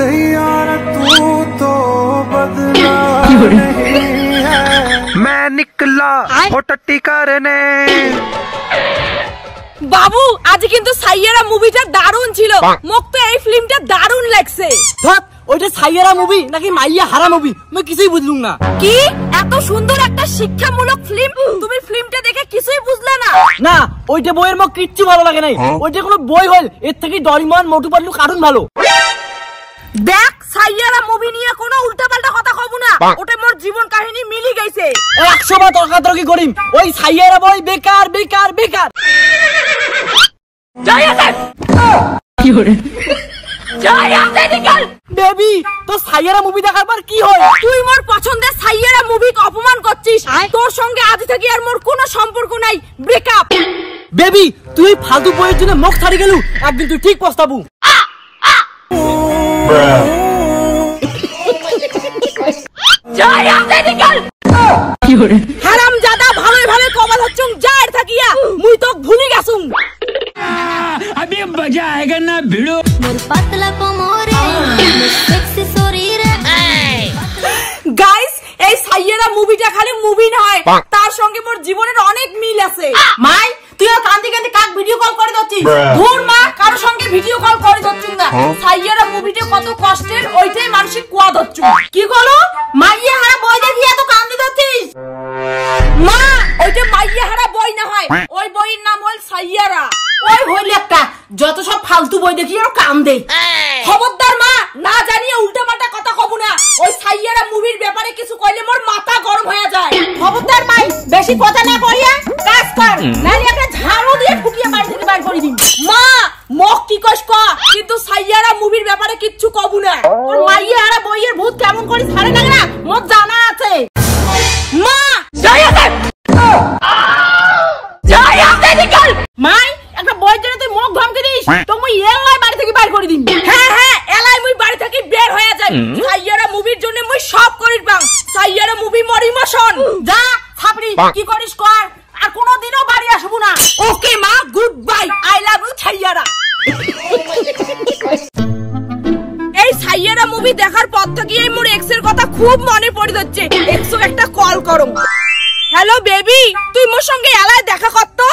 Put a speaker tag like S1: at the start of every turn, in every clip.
S1: सैयारा तू तो बदला नहीं है। मैं निकला हो टट्टी करने।
S2: বাবু আজ কিন্তু সাইয়ারা মুভিটা দারুণ ছিল, মোক তো এই ফিল্মটা দারুণ লাগছে।
S3: ধত ওইটা সাইয়ারা মুভি নাকি মাইয়া হারা মুভি আমি কিছুই বুঝলুম না।
S2: কি এত সুন্দর একটা শিক্ষামূলক ফিল্ম, তুমি ফিল্মটা দেখে কিছুই বুঝলে না?
S3: না ওইটা বইয়ের মোক কিচ্ছু ভালো লাগে নাই, ওইটা কোনো বই হল এর থেকে ডরিমন মোটু পাতলু কার্টুন ভালো।
S2: দেখ সাইয়ারা মুভি নিয়ে কোনো উল্টাপাল্টা কথা কব না, ওটা মোর জীবন কাহিনী মিলি গেছে।
S3: 100 বার তর্কাতর্কি করিম, ওই সাইয়ারা বই বেকার বেকার বেকার।
S2: যাই আছে কি করে যাই আছে নিকাল।
S3: বেবি তো সাইয়ারা মুভি দেখার পর কি হয়?
S2: তুই মোর পছন্দের সাইয়ারা মুভিকে অপমান করছিস, তোর সঙ্গে আজ থেকে আর মোর কোনো সম্পর্ক নাই, ব্রেকআপ।
S3: বেবি তুই ফালতু বইয়ের জন্য মুখ ছাড়ি গেলু, একদিন তুই ঠিক পস্তাবু।
S2: যাই আছে নিকাল কি করে হারামজাদা ভালোই ভালো কমাল হচ্ছুম যার থাকিয়া মুই তো ভুলি গেছুম।
S4: अभी मजा आएगा ना भिड़ो
S5: मोर पतला कोमरे सेक्सी शरीर।
S2: গাইস এই সাইয়ারা মুভিটা খালি মুভি নয়, তার সঙ্গে মোর জীবনের অনেক মিল আছে। মাই তুইও কান্দি কান্দি কাক ভিডিও কল করে দচ্ছিস? ধুর মা কারো সঙ্গে ভিডিও কল করে দচ্ছুম না। সাইয়ারা মুভিটা কত কষ্টের ওইটাই মানসিক কুয়া দচ্ছুম। কি করো মাইয়া হারা বই দেখি এত কান্দি দচ্ছিস? মা ওইটা মাইয়া হারা বই না হয়, ওই বইয়ের নাম হল সাইয়ারা। ওই হইল একটা যত সব ফালতু বই দেখি আর কাম দে। খবরদার মা না জানিয়ে উল্টা পাল্টা কথা কব না, ওই সাইয়ারা মুভির ব্যাপারে কিছু কইলে মোর মাথা গরম হয়ে যায়। খবরদার মাই বেশি কথা না কইয়া কাজ কর, নালে একটা ঝাড়ু দিয়ে ফুটিয়ে বাড়ি থেকে বাইর করে দিন। মা মক কি কস ক, কিন্তু সাইয়ারা মুভির ব্যাপারে কিচ্ছু কব না। ওর মাইয়া হারা বইয়ের ভূত কেমন করে ছাড়ে না না মোর জানা আছে। মা যাই আছে যাই আছে নিকাল। মাই একটা বইয়ের জন্য তুই মুখ ধমকে দিস, তো মুই এলাই বাড়ি থেকে বাইর করে দিন। হ্যাঁ হ্যাঁ এলাই মুই বাড়ি থেকে বের হয়ে যাই। সাইয়ারা মুভির জন্য মুই সব করির পাং, সাইয়ারা মুভি মোর ইমোশন। যা ছাপড়ি কি করিস কর, আর কোনোদিনও বাড়ি আসবো না। ওকে মা good bye, I love you Saiyaara. এই সাইয়ারা মুভি দেখার পর থেকে এই মোর এক্স এর কথা খুব মনে পড়ে যাচ্ছে। এক্সও একটা কল করো। হ্যালো বেবি তুই মোর সঙ্গে এলাই দেখা করতো?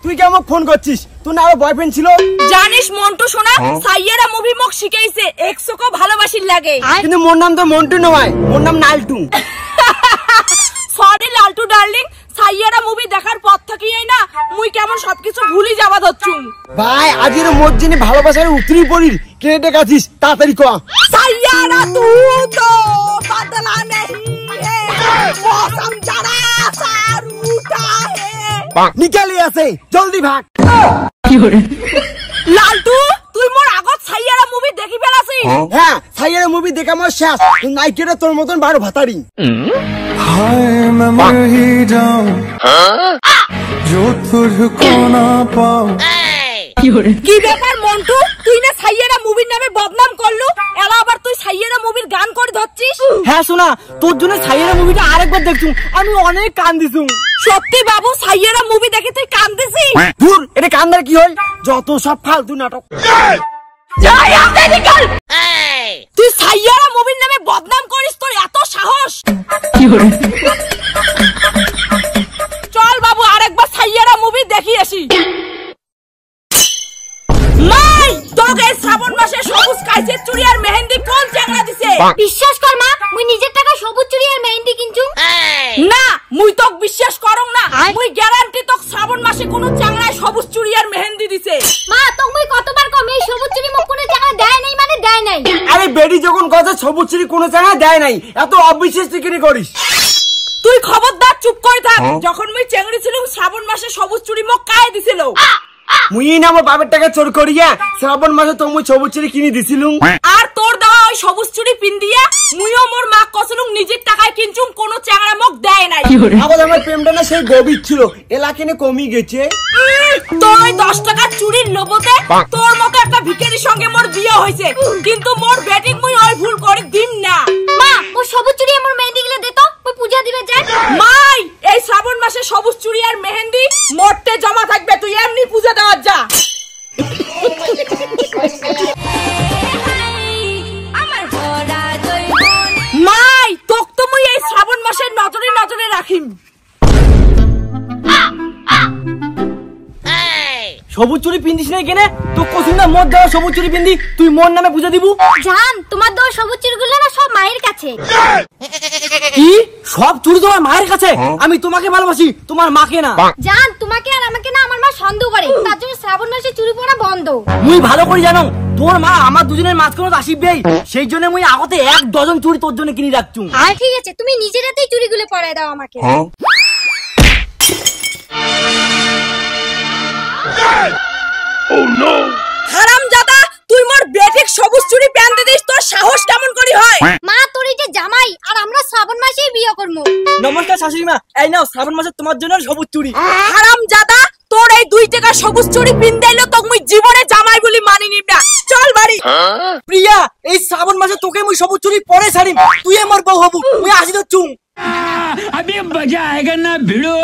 S3: তুই কেমন ফোন করছিস? তোর না আমার বয়ফ্রেন্ড ছিল?
S2: জানিস মন্টু সোনা সাইয়ারা মুভি মোক শিখাইছে এক্সকে ভালোবাসির লাগে।
S3: কিন্তু মোর নাম তো মন্টু নয়, মোর নাম নালটু।
S2: সরি লালটু ডার্লিং, সাইয়ারা মুভি দেখার পর থেকেই না মুই কেমন সবকিছু ভুলি যাবা ধরছুম।
S3: ভাই আজের মোর জেনে ভালোবাসার উতরি পড়ির কে ডেকাছিস তাড়াতাড়ি ক।
S2: সাইয়ারা তু তো বদলা नहीं है मौसम जरा सा रूठा है।
S3: নিকালে আছে জলদি ভাগ।
S2: কি করে লালটু তুই মোর আগত সাইয়ারা মুভি দেখি ফেলাছিস?
S3: হ্যাঁ সাইয়ারা মুভি দেখা মোর শেষ, নাইকেটা তোর মতন বারো ভাতারি।
S1: हाय मैं मर ही जाऊं जो तुझको ना पाऊं।
S2: কি ব্যাপার মন্টু তুই না সাইয়ারা মুভির নামে বদনাম করলু, এলা আবার তুই সাইয়ারা মুভির গান করে ধরছিস?
S3: হ্যাঁ শোনা তোর জন্য সাইয়ারা মুভিটা আরেকবার দেখছুম, আমি অনেক কান্দিছুম।
S2: সত্যি বাবু সাইয়ারা মুভি দেখে তুই কান্দিছিস?
S3: ধুর এটা কান্দার কি হল, যত সব ফালতু নাটক।
S2: যাই আপনি নিকাল। তুই সাইয়ারা মুভির নামে বদনাম করিস, তোর এত সাহস? কি করে চল বাবু আরেকবার সাইয়ারা মুভি দেখি আসি। মাই তোকে শ্রাবণ মাসে সবুজ কাইচের চুড়ি আর মেহেন্দি কোন চ্যাংড়া দিছে?
S5: বিশ্বাস কর মা মুই নিজের টাকা সবুজ চুড়ি আর মেহেন্দি কিনছু।
S2: না মুই তোক বিশ্বাস করং না, মুই গ্যারান্টি তোক শ্রাবণ মাসে কোন চ্যাংড়ায় সবুজ চুড়ি আর মেহেন্দি দিছে।
S5: মা তোক মুই কতবার কম এই সবুজ চুড়ি মোক কোন টাকা দেয় নাই মানে দেয় নাই।
S3: আরে বেডি যখন কথা সবুজ চুড়ি কোনো জায়গা দেয় নাই, এত অবিশ্বাস কি করিস?
S2: তুই খবরদার চুপ করে থাক। যখন মুই চ্যাংড়ি ছিলাম শ্রাবণ মাসে সবুজ চুড়ি মোক কায় দিছিল?
S3: মুই না আমার বাবার টাকা চোর করিয়া শ্রাবণ মাসে তো মুই সবুজ চুড়ি কিনে দিছিলুম।
S2: আর তোর দেওয়া ওই সবুজ চুড়ি পিন দিয়া মুইও মোর মা কসলুম নিজের টাকায় কিনছুম, কোন চ্যাংড়া মোক দেয় নাই।
S3: আবার আমার প্রেমটা না সেই গভীর ছিল, এলাকানে কমই গেছে।
S2: তোর ওই 10 টাকার চুড়ির লোভতে তোর মতো একটা ভিখারির সঙ্গে মোর বিয়ে হয়েছে, কিন্তু মোর বেটিং মুই ওই ভুল করে দিম না।
S5: মা মোর সবুজ চুড়ি আর মোর মেহেন্দি গুলো দে তো, মুই পূজা দিবে যাই।
S2: মাই এই শ্রাবণ মাসে সবুজ চুড়ি আর মেহেন্দি মোটে জমা থাকবে, তুই এমনি পূজা দেওয়া যা।
S3: সবুজ চুরি পিন্দিস নাই কেনে? তো কসুন না মোর দেওয়া সবুজ চুরি পিন্দি তুই মোর নামে বুঝে দিবু।
S5: জান তোমার দেওয়া সবুজ চুরিগুলো না সব মায়ের কাছে।
S3: কি সব চুরি তোমার মায়ের কাছে? আমি তোমাকে ভালোবাসি, তোমার মাকে না।
S5: জান তোমাকে আর আমাকে না আমার মা সন্দেহ করে, তার জন্য শ্রাবণ মাসে চুরি পড়া বন্ধ।
S3: মুই ভালো করে জানো তোর মা আমার দুজনের মাঝখানে আসিবেই, সেই জন্য মুই আগতে 1 ডজন চুরি তোর জন্য কিনে রাখছু।
S5: ঠিক আছে তুমি নিজের হাতেই চুরিগুলো পরায় দাও আমাকে।
S2: হারামজাদা তুই মোর বেঠিক সবুজ চুরি প্যান্ট দিস, তোর সাহস কেমন করি হয়?
S5: মা তোর এই যে জামাই আর আমরা শ্রাবণ মাসেই বিয়ে করবো।
S3: নমস্কার শাশুড়ি মা, এই নাও শ্রাবণ মাসে তোমার জন্য সবুজ চুরি।
S2: হারামজাদা তোর এই 2 টাকা সবুজ চুরি পিন দিলো তো মুই জীবনে জামাই বলি মানি নিব না। চল বাড়ি।
S3: প্রিয়া এই শ্রাবণ মাসে তোকে মুই সবুজ চুরি পরে ছাড়িম, তুই আমার বউ হবু। মুই আসি তো চুম।
S4: अभी मजा आएगा ना भिड़ो।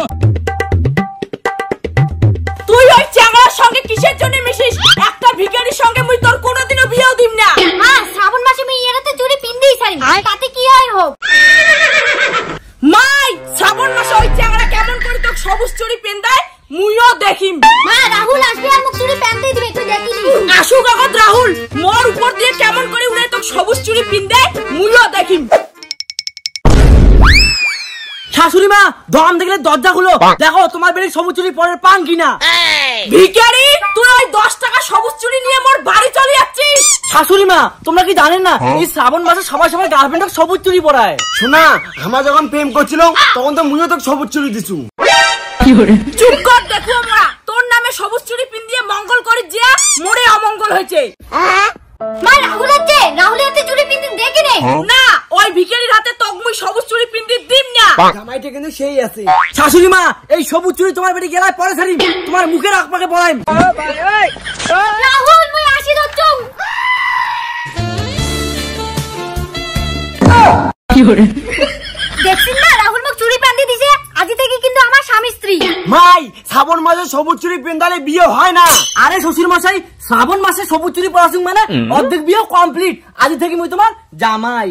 S2: তুই ওই চ্যাংড়ার সঙ্গে কিসের জন্য মিশিস? একটা ভিখারির সঙ্গে মুই তোর কোনোদিনও বিয়েও দিম না।
S5: মা শ্রাবণ মাসে আমি এর হাতে চুরি পিনতেই ছাড়ি, তাতে কি হয় হোক।
S2: মাই শ্রাবণ মাসে ওই চ্যাংড়া কেমন করে তোর সবুজ চুরি পিন দেয় মুইও দেখিম।
S5: মা রাহুল আসবে আর মুখ চুরি প্যান্টই দিবে, তুই দেখিস।
S2: আসুক আগত রাহুল, মোর উপর দিয়ে কেমন করে উড়ে তোর সবুজ চুরি পিন দেয় মুইও দেখিম।
S3: শাশুড়ি মা দম দেখলে দরজা খুলো, দেখো তোমার বেড়ে সবুজ চুরি পরের পান কিনা।
S2: ভিখারি তুই ওই 10 টাকা সবুজ চুরি নিয়ে মোর বাড়ি চলে যাচ্ছিস।
S3: শাশুড়ি মা তোমরা কি জানেন না এই শ্রাবণ মাসে সবাই সবাই গার্লফ্রেন্ডকে সবুজ চুরি পরায়?
S6: শোনা আমরা যখন প্রেম করছিল তখন তো মুইও তো সবুজ চুরি দিছু।
S2: চুপ কর দেখো আমরা তোর নামে সবুজ চুরি পিন দিয়ে মঙ্গল করি যে মোরে অমঙ্গল হয়েছে।
S5: মা রাহুল আছে, রাহুলের হাতে চুরি পিনতে দেখি নে।
S2: না ওই ভিখারির হাতে তোক মুই সবুজ চুরি পিন দিয়ে দিম না।
S3: জামাইটা কিন্তু সেই আছে। শাশুড়ি মা এই সবুজ চুরি তোমার বেড়ে গেলায় পরে ছাড়িম, তোমার মুখের আকপাকে পড়াইম।
S5: রাহুল মুই আসি দচ্ছু। দেখছিস না রাহুল মুখ চুরি প্যান্টি দিছে, আজি থেকে কিন্তু আমার স্বামী স্ত্রী।
S6: মাই শ্রাবণ মাসে সবুজ চুরি পেন্দালে বিয়ে হয় না।
S3: আরে শ্বশুর মশাই শ্রাবণ মাসে সবুজ চুরি পরাছুং মানে অর্ধেক বিয়ে কমপ্লিট, আজ থেকে মুই তোমার জামাই।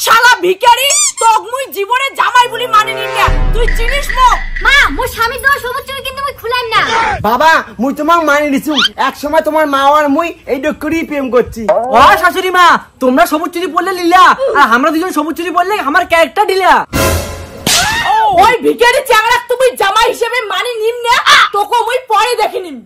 S2: শালা ভিখারি তোক মুই জীবনে জামাই বলি মানি নিম না, তুই চিনিস মো?
S5: মা মোর স্বামী দেওয়া সবুজ চুরি কিন্তু মুই খুলাম না।
S6: বাবা মুই তোমাক মানি দিছু, এক সময় তোমার মা আর মুই এই ডক্করই প্রেম করছি।
S3: ও শাশুড়ি মা তোমরা সবুজ চুরি পরলে লীলা, আর আমরা দুজন সবুজ চুরি পরলে আমার ক্যারেক্টার ঢিলা।
S2: ওই ভিখারি চ্যাংড়া তুমি জামাই হিসেবে মানি নিম না, তোকে মুই পরে দেখে নিম।